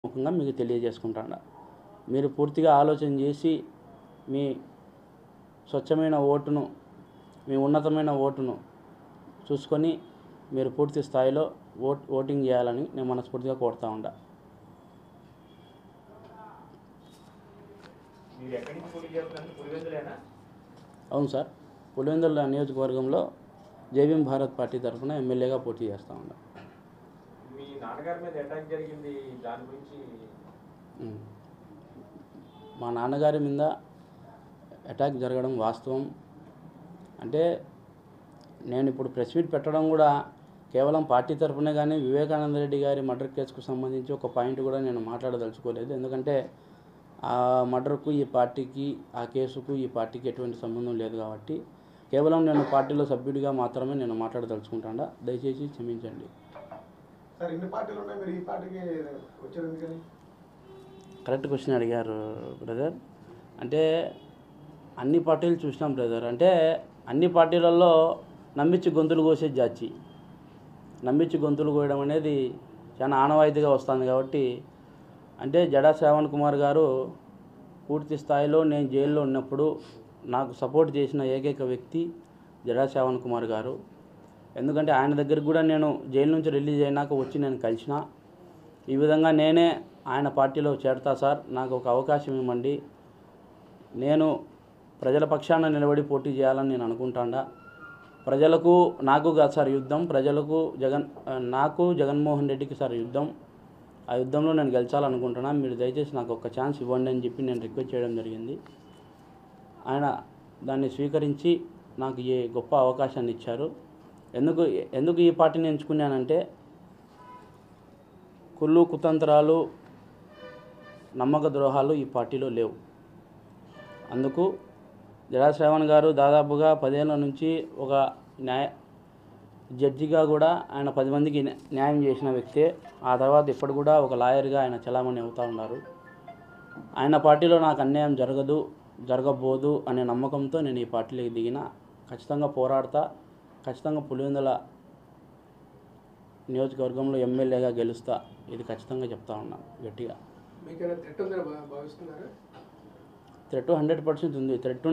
ముఖంగా మీకు తెలియజేసుకుంటాను. మీరు పూర్తిగా ఆలోచన చేసి మీ స్వచ్ఛమైన ఓటును, మీ ఉన్నతమైన ఓటును చూసుకొని మీరు పూర్తి స్థాయిలో ఓటింగ్ చేయాలని నేను మనస్ఫూర్తిగా కోరుతా ఉంటా. అవును సార్, పులివెందుల నియోజకవర్గంలో జైభీం భారత్ పార్టీ తరఫున ఎమ్మెల్యేగా పోటీ చేస్తూ ఉన్నా. మీ నాన్నగారి మీద అటాక్ జరిగింది, దాని గురించి? మా నాన్నగారి మీద అటాక్ జరగడం వాస్తవం. అంటే నేను ఇప్పుడు ప్రెస్ మీట్ పెట్టడం కూడా కేవలం పార్టీ తరఫునే, కానీ వివేకానంద రెడ్డి గారి మర్డర్ కేసుకు సంబంధించి ఒక పాయింట్ కూడా నేను మాట్లాడదలుచుకోలేదు. ఎందుకంటే ఆ మర్డర్కు ఈ పార్టీకి, ఆ కేసుకు ఈ పార్టీకి ఎటువంటి సంబంధం లేదు కాబట్టి కేవలం నేను పార్టీలో సభ్యుడిగా మాత్రమే నేను మాట్లాడదలుచుకుంటాను. దయచేసి క్షమించండి. సార్, ఇన్ని పార్టీలు ఉన్నాయి, మీరు ఈ పార్టీకి వచ్చారు ఎందుకని? కరెక్ట్ క్వశ్చన్ అడిగారు బ్రదర్. అంటే అన్ని పార్టీలు చూసినాం బ్రదర్. అంటే అన్ని పార్టీలలో నమ్మించి గొంతులు కోసే జాచి, నమ్మించి గొంతులు కోయడం అనేది చాలా ఆనవాయితీగా వస్తుంది. కాబట్టి అంటే జడా శ్రావణ్ కుమార్ గారు పూర్తి స్థాయిలో నేను జైల్లో ఉన్నప్పుడు నాకు సపోర్ట్ చేసిన ఏకైక వ్యక్తి జడా శ్రావణ్ కుమార్ గారు. ఎందుకంటే ఆయన దగ్గరికి కూడా నేను జైలు నుంచి రిలీజ్ అయినాక వచ్చి నేను కలిసిన. ఈ విధంగా నేనే ఆయన పార్టీలో చేరతా సార్, నాకు ఒక అవకాశం ఇవ్వండి, నేను ప్రజల పక్షాన నిలబడి పోటీ చేయాలని నేను అనుకుంటాడా. ప్రజలకు నాకు కాదు సార్ యుద్ధం, ప్రజలకు నాకు జగన్మోహన్ రెడ్డికి సార్ యుద్ధం. ఆ యుద్ధంలో నేను గెలిచాలనుకుంటున్నా. మీరు దయచేసి నాకు ఒక ఛాన్స్ ఇవ్వండి అని చెప్పి నేను రిక్వెస్ట్ చేయడం జరిగింది. ఆయన దాన్ని స్వీకరించి నాకు ఈ గొప్ప అవకాశాన్ని ఇచ్చారు. ఎందుకు ఈ పార్టీని ఎంచుకున్నానంటే కుళ్ళు, కుతంత్రాలు, నమ్మక ద్రోహాలు ఈ పార్టీలో లేవు. అందుకు జడా శ్రావణ్ గారు దాదాపుగా 10 ఏళ్ళ నుంచి ఒక జడ్జిగా కూడా ఆయన 10 మందికి న్యాయం చేసిన వ్యక్తే. ఆ తర్వాత ఇప్పుడు కూడా ఒక లాయర్గా ఆయన చలామణి అవుతూ ఉన్నారు. ఆయన పార్టీలో నాకు అన్యాయం జరగబోదు అనే నమ్మకంతో నేను ఈ పార్టీలోకి దిగిన. ఖచ్చితంగా పోరాడతా, ఖచ్చితంగా పులివెందుల నియోజకవర్గంలో ఎమ్మెల్యేగా గెలుస్తా, ఇది ఖచ్చితంగా చెప్తా ఉన్నాను గట్టిగా. మీకు థ్రెట్ ఉందని భావిస్తున్నారా? థ్రెట్ 100% ఉంది. థ్రెట్